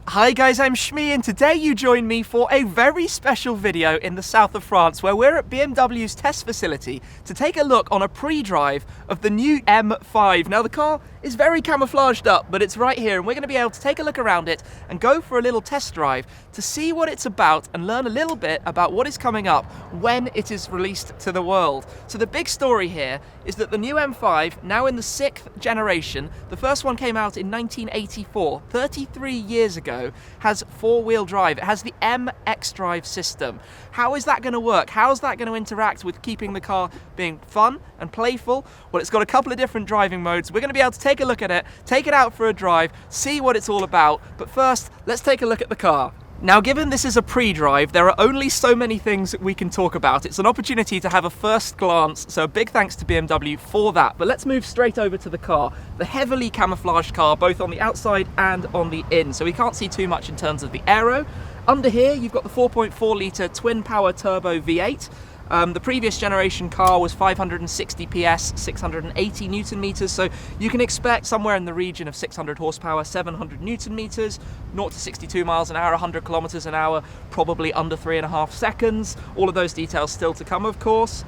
Hi guys, I'm Shmi, and today you join me for a very special video in the south of France where we're at BMW's test facility to take a look on a pre-drive of the new M5. Now the car is very camouflaged up, but it's right here and we're going to be able to take a look around it and go for a little test drive to see what it's about and learn a little bit about what is coming up when it is released to the world. So the big story here is that the new M5, now in the 6th generation, the first one came out in 1984, 33 years ago, has four-wheel drive. It has the M xDrive system. How is that going to work? How is that going to interact with keeping the car being fun and playful? Well, it's got a couple of different driving modes. We're going to be able to take a look at it, take it out for a drive, see what it's all about. But first, let's take a look at the car. Now, given this is a pre-drive, there are only so many things that we can talk about. It's an opportunity to have a first glance, so a big thanks to BMW for that. But let's move straight over to the car. The heavily camouflaged car, both on the outside and on the in, so we can't see too much in terms of the aero. Under here, you've got the 4.4 litre twin-power turbo V8. The previous generation car was 560 PS, 680 Newton meters, so you can expect somewhere in the region of 600 horsepower, 700 Newton meters, 0 to 62 miles an hour, 100 kilometers an hour, probably under 3.5 seconds. All of those details still to come, of course.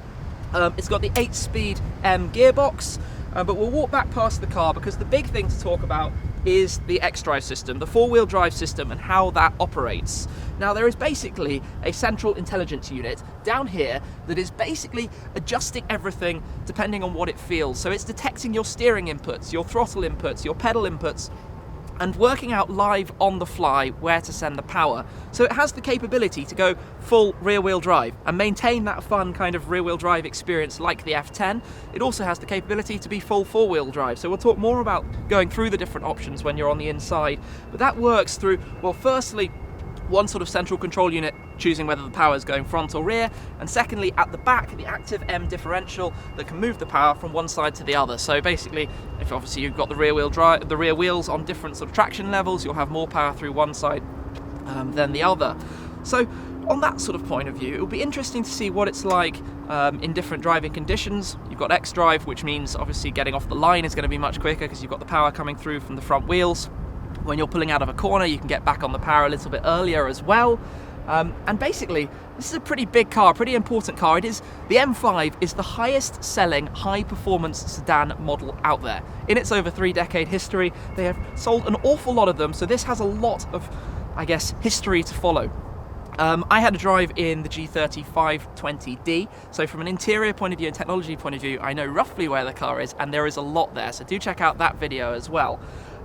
It's got the 8-speed M gearbox, but we'll walk back past the car because the big thing to talk about is the xDrive system, the four-wheel drive system, and how that operates. Now, there is basically a central intelligence unit down here that is basically adjusting everything depending on what it feels. So it's detecting your steering inputs, your throttle inputs, your pedal inputs, and working out live on the fly where to send the power. So it has the capability to go full rear-wheel drive and maintain that fun kind of rear-wheel drive experience like the F10. It also has the capability to be full four-wheel drive. So we'll talk more about going through the different options when you're on the inside. But that works through, well, firstly, one sort of central control unit choosing whether the power is going front or rear, and secondly, at the back, the active M differential that can move the power from one side to the other. So basically, if obviously you've got the rear wheels on different sort of traction levels, you'll have more power through one side than the other. So on that sort of point of view, it'll be interesting to see what it's like in different driving conditions. You've got xDrive, which means obviously getting off the line is going to be much quicker because you've got the power coming through from the front wheels. When you're pulling out of a corner, you can get back on the power a little bit earlier as well. And basically, this is a pretty big car, pretty important car. The M5 is the highest selling high-performance sedan model out there. In its over 3-decade history, they have sold an awful lot of them, so this has a lot of, I guess, history to follow. I had a drive in the G30 520D, so from an interior point of view and technology point of view, I know roughly where the car is, and there is a lot there, so do check out that video as well.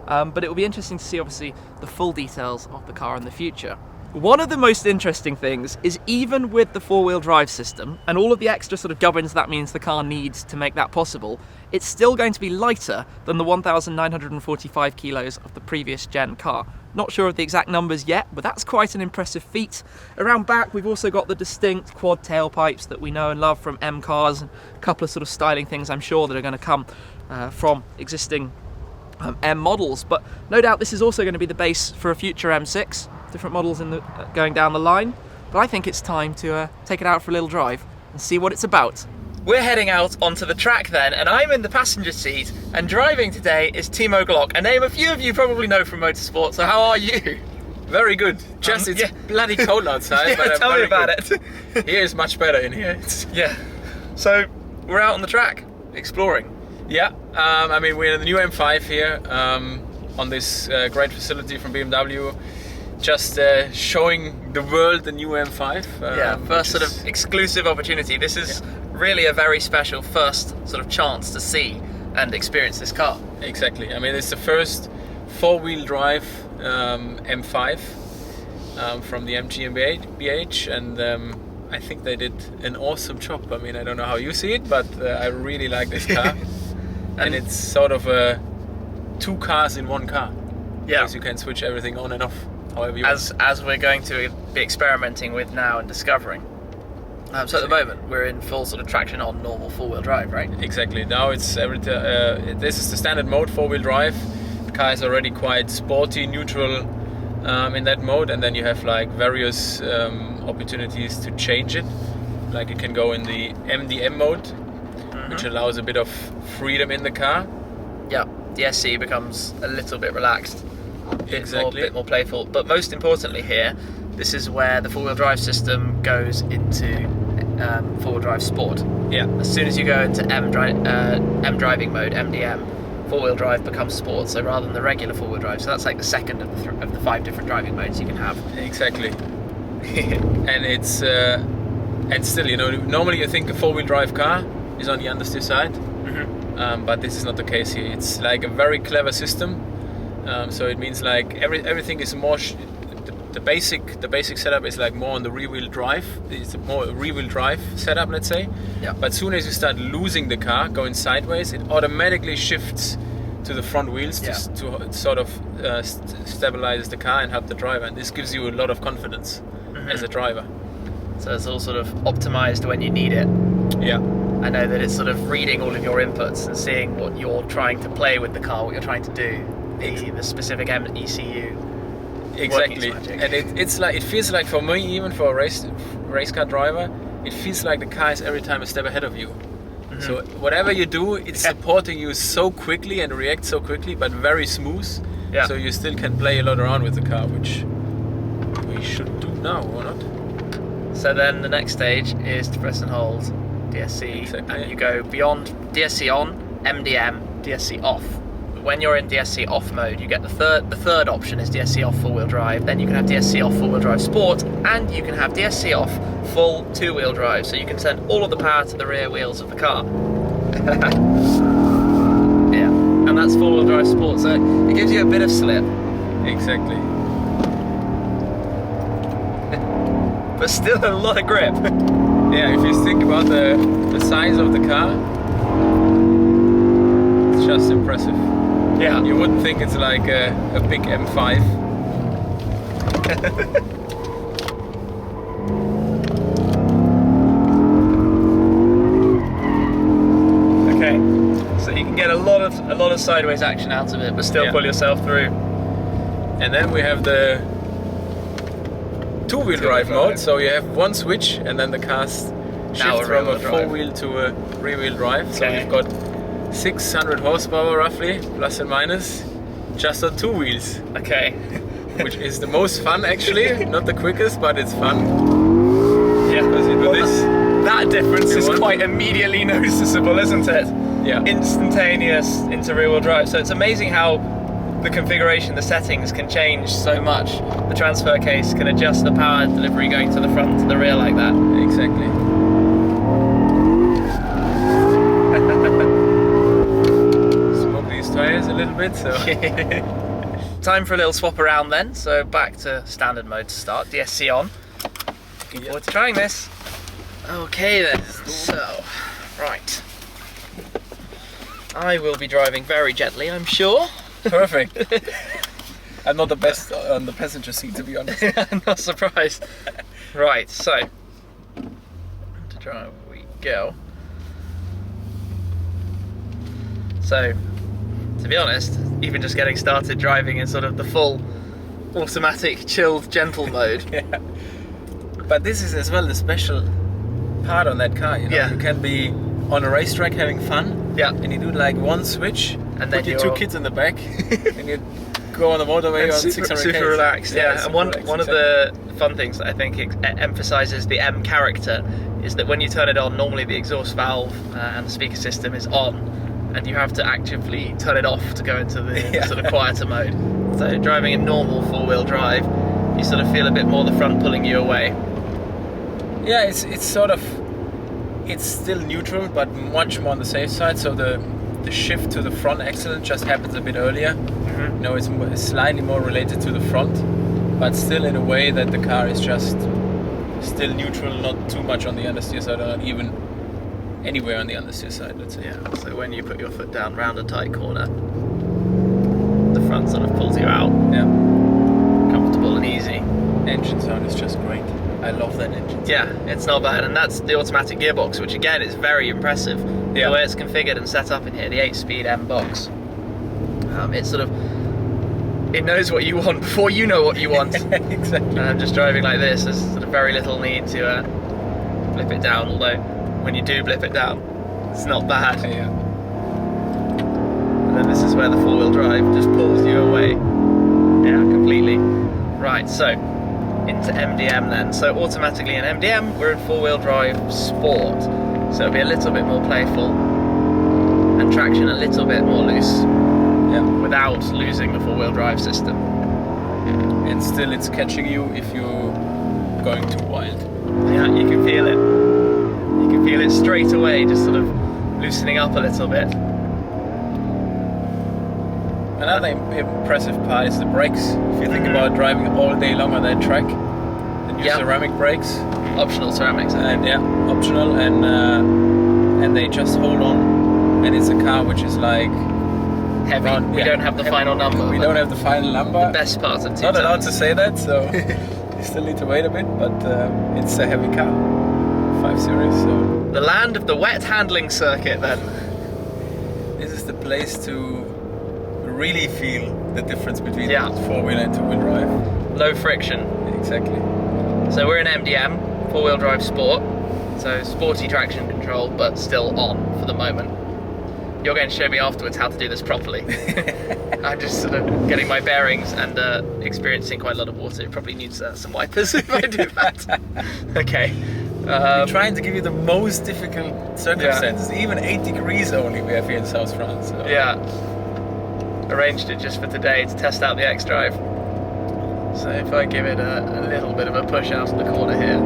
But it will be interesting to see, obviously, the full details of the car in the future. One of the most interesting things is even with the four-wheel drive system and all of the extra sort of gubbins that means the car needs to make that possible, it's still going to be lighter than the 1,945 kilos of the previous gen car. Not sure of the exact numbers yet, but that's quite an impressive feat. Around back, we've also got the distinct quad tailpipes that we know and love from M cars, and a couple of sort of styling things I'm sure that are going to come from existing M models, but no doubt this is also going to be the base for a future M6, different models going down the line. But I think it's time to take it out for a little drive and see what it's about. We're heading out onto the track then, and I'm in the passenger seat, and driving today is Timo Glock, a name a few of you probably know from motorsport. So how are you? Very good. Just it's bloody cold outside. Yeah, but tell me about it. Here is much better in here. Yeah. So we're out on the track exploring. Yeah, I mean, we're in the new M5 here on this great facility from BMW, just showing the world the new M5. Yeah, first sort of exclusive opportunity. This is really a very special first sort of chance to see and experience this car. Exactly. I mean, it's the first four-wheel drive M5 from the MG and BH, and I think they did an awesome job. I mean, I don't know how you see it, but I really like this car. And it's sort of two cars in one car. Yeah. Because you can switch everything on and off however you want. As we're going to be experimenting with now and discovering. So at the moment we're in full sort of traction on normal four-wheel drive, right? Exactly. Now it's this is the standard mode, four-wheel drive. The car is already quite sporty, neutral in that mode, and then you have like various opportunities to change it. Like you can go in the M mode, which allows a bit of freedom in the car. Yeah, the SE becomes a little bit relaxed, a bit more playful. But most importantly here, this is where the four-wheel drive system goes into four-wheel drive sport. Yeah. As soon as you go into M driving mode, MDM, four-wheel drive becomes sport. So rather than the regular four-wheel drive, so that's like the second of the 5 different driving modes you can have. Exactly. And it's and still, you know, normally you think a four-wheel drive car is on the understeer side, but this is not the case here. It's like a very clever system. So it means like everything is more. The basic setup is like more on the rear-wheel drive. It's more a rear-wheel drive setup, let's say. Yeah. But as soon as you start losing the car, going sideways, it automatically shifts to the front wheels to sort of stabilize the car and help the driver. And this gives you a lot of confidence as a driver. So it's all sort of optimized when you need it. Yeah. I know that it's sort of reading all of your inputs and seeing what you're trying to play with the car, what you're trying to do, the specific ECU. Exactly, and it's like, it feels like, for me, even for a race car driver, it feels like the car is every time a step ahead of you. So whatever you do, it's supporting you so quickly and reacts so quickly, but very smooth. Yeah. So you still can play a lot around with the car, which we should do now, or not? So then the next stage is to press and hold DSC, and you go beyond DSC on, MDM, DSC off. When you're in DSC off mode, you get the third option is DSC off four-wheel drive. Then you can have DSC off four-wheel drive sport, and you can have DSC off full two-wheel drive. So you can send all of the power to the rear wheels of the car. Yeah, and that's four-wheel drive sport. So it gives you a bit of slip. Exactly. But still a lot of grip. Yeah, if you think about the size of the car, it's just impressive. Yeah. You wouldn't think it's like a big M5. Okay. So you can get a lot of sideways action out of it, but still pull yourself through. And then we have the two-wheel drive mode. So you have one switch, and then the car shifts from a four-wheel to a rear-wheel drive. So you've got 600 horsepower roughly, plus and minus, just on two wheels. Okay. Which is the most fun actually, not the quickest, but it's fun. Yeah. Because you do this. That difference is quite immediately noticeable, isn't it? Yeah. Instantaneous into rear-wheel drive. So it's amazing how the configuration, the settings can change so much. The transfer case can adjust the power delivery going to the front to the rear like that. Exactly. Tires a little bit, so time for a little swap around then. So back to standard mode to start, DSC on. Looking forward to trying this. Okay then, so right, I will be driving very gently, I'm sure. Perfect. I'm not the best on the passenger seat, to be honest. I'm not surprised. Right, so to drive we go. So, to be honest, even just getting started driving in sort of the full automatic, chilled, gentle mode. Yeah. But this is as well the special part on that car, you know. Yeah. You can be on a racetrack having fun, and you do like one switch, and then put your two kids in the back, and you go on the motorway on 600 km. Super relaxed, yeah. And one of the fun things that I think emphasises the M character is that when you turn it on, normally the exhaust valve and the speaker system is on, and you have to actively turn it off to go into the sort of quieter mode. So driving in normal four-wheel drive, you sort of feel a bit more the front pulling you away. Yeah, it's sort of, it's still neutral, but much more on the safe side. So the shift to the front axle just happens a bit earlier. You know, it's slightly more related to the front, but still in a way that the car is just still neutral, not too much on the understeer side, or not even anywhere on the understeer side, let's say. Yeah, so when you put your foot down round a tight corner, the front sort of pulls you out. Yeah. Comfortable and easy. Engine sound is just great. I love that engine sound. Yeah, it's not bad, and that's the automatic gearbox, which again is very impressive. Yeah. The way it's configured and set up in here, the 8-speed M box. It's sort of, it knows what you want before you know what you want. Exactly. And just driving like this, there's sort of very little need to blip it down, although when you do blip it down, it's not bad. Yeah. And then this is where the four-wheel drive just pulls you away. Yeah, completely. Right, so into MDM then. So automatically in MDM, we're in four-wheel drive sport. So it'll be a little bit more playful and traction a little bit more loose, without losing the four-wheel drive system. And still it's catching you if you're going too wild. Yeah, you can feel it. You can feel it straight away, just sort of loosening up a little bit. Another impressive part is the brakes. If you think about driving all day long on that track, then use ceramic brakes. Optional ceramics. And optional, and they just hold on. And it's a car which is like heavy. We don't have the final number. We don't have the final number. The best part of 2 Not allowed to say that, so you still need to wait a bit. But it's a heavy car, 5 Series. So the land of the wet handling circuit. Then this is the place to really feel the difference between four-wheel and two-wheel drive. Low friction. Exactly. So we're in MDM, four-wheel drive sport. So sporty traction control, but still on for the moment. You're going to show me afterwards how to do this properly. I'm just sort of getting my bearings and experiencing quite a lot of water. It probably needs some wipers if I do that. Okay. We're trying to give you the most difficult circumstances. Even 8 degrees only we have here in South France. So. Yeah. Arranged it just for today to test out the X-Drive. So if I give it a little bit of a push out of the corner here.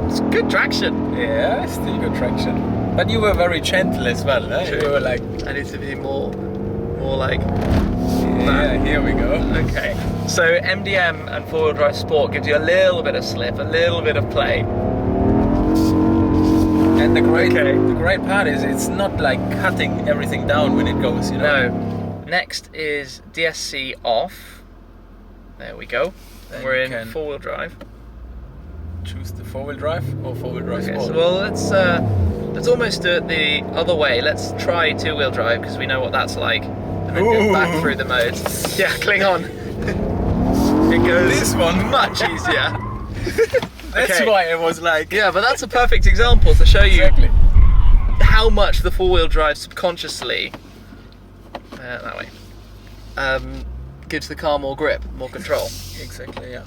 It's good traction. Yeah, still good traction. But you were very gentle as well, eh? You were like... I need to be more like... Yeah, here we go. Okay. So MDM and four-wheel drive sport gives you a little bit of slip, a little bit of play. And the great part is it's not like cutting everything down when it goes, you know? No. Next is DSC off. There we go. Then we're in four-wheel drive. Choose the four-wheel drive or four-wheel drive sport. So, well, let's almost do it the other way. Let's try two-wheel drive because we know what that's like. And then go back through the modes. Yeah, cling on. It goes this one much easier. That's why it was like... Yeah, but that's a perfect example to show you how much the four-wheel drive subconsciously, that way, gives the car more grip, more control. Exactly, yeah.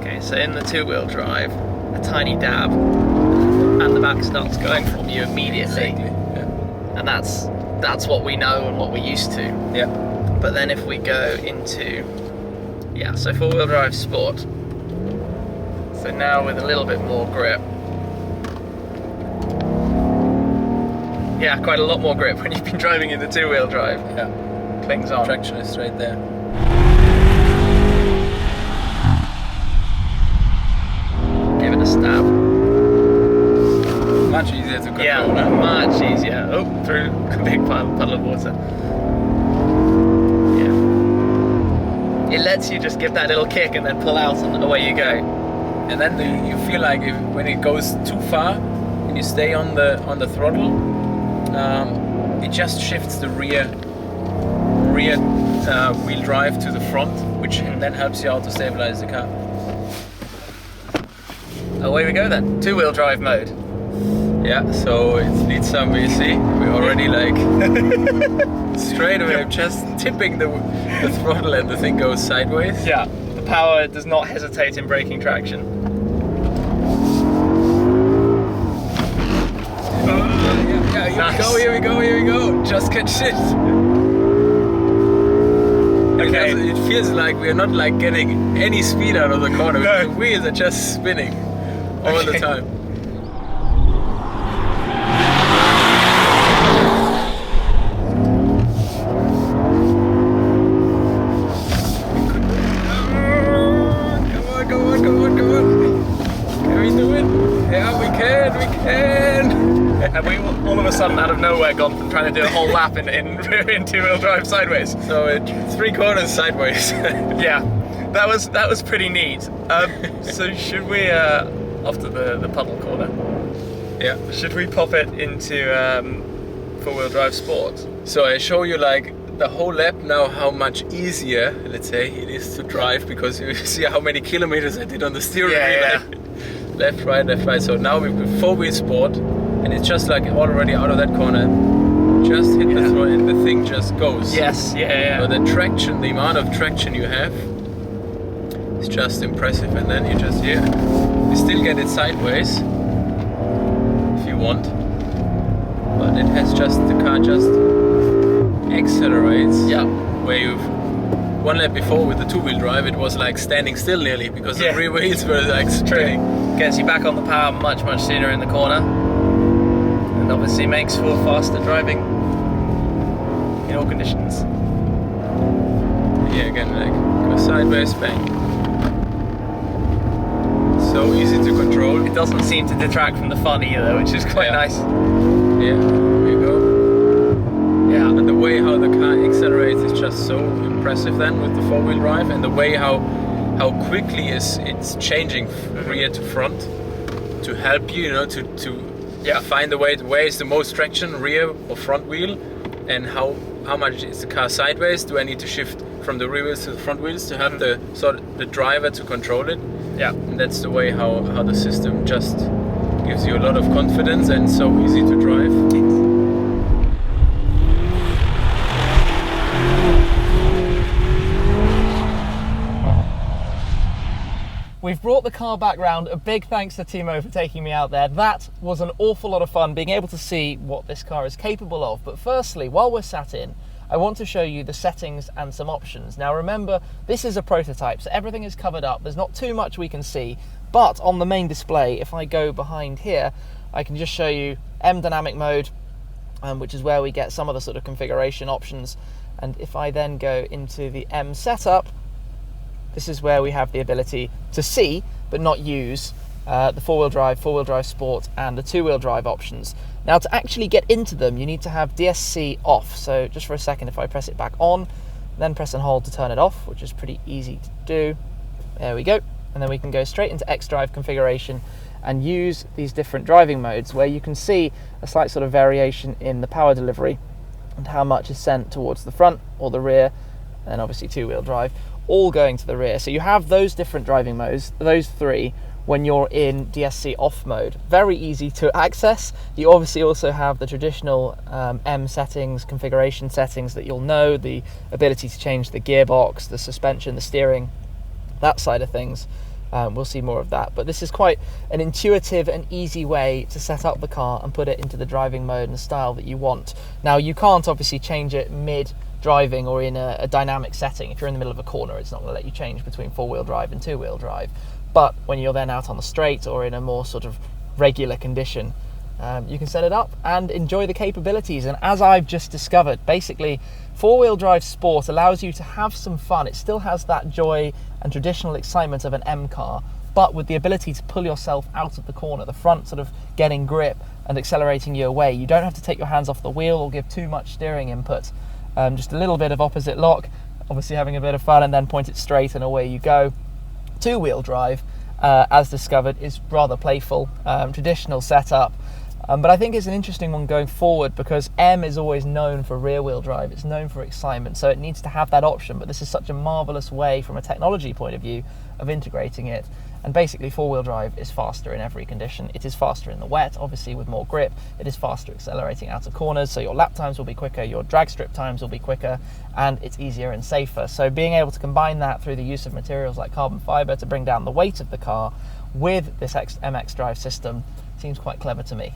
Okay, so in the two-wheel drive, a tiny dab, and the back starts going from you immediately. Exactly, yeah. And that's what we know and what we're used to. Yeah. But then if we go into, so four-wheel drive sport. So now with a little bit more grip. Yeah, quite a lot more grip when you've been driving in the two-wheel drive. Yeah. Clings on. Traction is straight there. Give it a stab. Much easier to control. Yeah, much easier. Oh, through a big puddle of water. Yeah. It lets you just give that little kick and then pull out and away you go. And then you feel like when it goes too far and you stay on the throttle, it just shifts the rear wheel drive to the front, which then helps you out to stabilize the car. Away we go then. Two-wheel drive mode. Yeah, so it needs some, you see, we're already like straight away. I'm just tipping the throttle and the thing goes sideways. Yeah, the power does not hesitate in braking traction. Here we go. Just catch it. Okay. It feels like we're not like getting any speed out of the corner. No. The wheels are just spinning all the time. Come on. Can we do it? Yeah, we can. And we all of a sudden, out of nowhere, gone from trying to do a whole lap in two-wheel drive sideways. So it's 3/4 sideways. Yeah, that was pretty neat. So should we, after the puddle corner? Yeah. Should we pop it into four-wheel drive sport? So I show you like the whole lap now how much easier, let's say, it is to drive because you see how many kilometers I did on the steering wheel. Yeah. Left, right. So now we've got four-wheel sport. And it's just like already out of that corner, just hit the throttle and the thing just goes. Yes, yeah. So the traction, the amount of traction you have is just impressive. And then you just, you still get it sideways if you want, but it has just, the car just accelerates. Yeah. Where you've, one lap before with the two-wheel drive, it was like standing still nearly because the rear wheels were like spinning. Gets you back on the power much sooner in the corner, and obviously makes for faster driving in all conditions. Yeah, again, like go sideways, bang. So easy to control. It doesn't seem to detract from the fun either, which is quite nice. Yeah, there you go. Yeah. And the way how the car accelerates is just so impressive then with the four-wheel drive, and the way how quickly it's changing rear to front to help you, to find the way, where is the most traction, rear or front wheel, and how much is the car sideways, do I need to shift from the rear wheels to the front wheels to help the driver to control it. Yeah. And that's the way how the system just gives you a lot of confidence and so easy to drive. We've brought the car back round. A big thanks to Timo for taking me out there. That was an awful lot of fun, being able to see what this car is capable of. But firstly, while we're sat in, I want to show you the settings and some options. Now remember, this is a prototype, so everything is covered up. There's not too much we can see, but on the main display, if I go behind here, I can just show you M dynamic mode, which is where we get some of the sort of configuration options. And if I then go into the M setup, this is where we have the ability to see, but not use, the four-wheel drive sport, and the two-wheel drive options. Now to actually get into them, you need to have DSC off. So just for a second, if I press it back on, then press and hold to turn it off, which is pretty easy to do. There we go. And then we can go straight into X-Drive configuration and use these different driving modes where you can see a slight sort of variation in the power delivery and how much is sent towards the front or the rear, and obviously two-wheel drive, all going to the rear. So you have those different driving modes, those three, when you're in DSC off mode. Very easy to access. You obviously also have the traditional M settings, configuration settings that you'll know, the ability to change the gearbox, the suspension, the steering, that side of things. We'll see more of that, but this is quite an intuitive and easy way to set up the car and put it into the driving mode and style that you want. Now you can't obviously change it mid driving or in a dynamic setting. If you're in the middle of a corner, it's not going to let you change between four-wheel drive and two-wheel drive. But when you're then out on the straight or in a more sort of regular condition, you can set it up and enjoy the capabilities. And as I've just discovered, basically four-wheel drive sport allows you to have some fun. It still has that joy and traditional excitement of an M car, but with the ability to pull yourself out of the corner, the front sort of getting grip and accelerating you away. You don't have to take your hands off the wheel or give too much steering input. Just a little bit of opposite lock, obviously having a bit of fun, and then point it straight and away you go. Two-wheel drive, as discovered, is rather playful, traditional setup, but I think it's an interesting one going forward because M is always known for rear-wheel drive, it's known for excitement, so it needs to have that option, but this is such a marvellous way from a technology point of view of integrating it. And basically four-wheel drive is faster in every condition. It is faster in the wet, obviously with more grip. It is faster accelerating out of corners, so your lap times will be quicker, your drag strip times will be quicker, and it's easier and safer. So being able to combine that through the use of materials like carbon fiber to bring down the weight of the car with this MX drive system seems quite clever to me.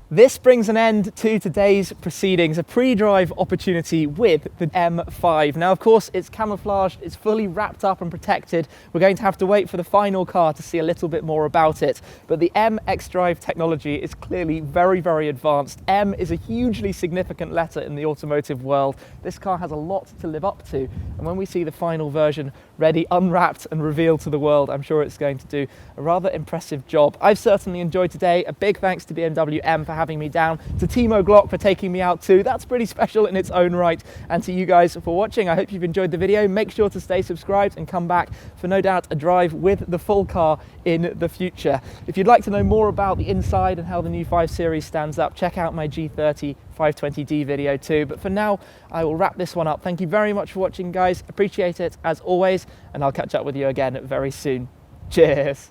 This brings an end to today's proceedings, a pre-drive opportunity with the M5. Now, of course, it's camouflaged, it's fully wrapped up and protected. We're going to have to wait for the final car to see a little bit more about it. But the MX drive technology is clearly very, very advanced. M is a hugely significant letter in the automotive world. This car has a lot to live up to. And when we see the final version ready, unwrapped and revealed to the world, I'm sure it's going to do a rather impressive job. I've certainly enjoyed today. A big thanks to BMW M for having me down, to Timo Glock for taking me out too. That's pretty special in its own right, and to you guys for watching. I hope you've enjoyed the video. Make sure to stay subscribed and come back for no doubt a drive with the full car in the future. If you'd like to know more about the inside and how the new 5 Series stands up, check out my G30 520D video too. But for now, I will wrap this one up. Thank you very much for watching, guys. Appreciate it as always, and I'll catch up with you again very soon. Cheers.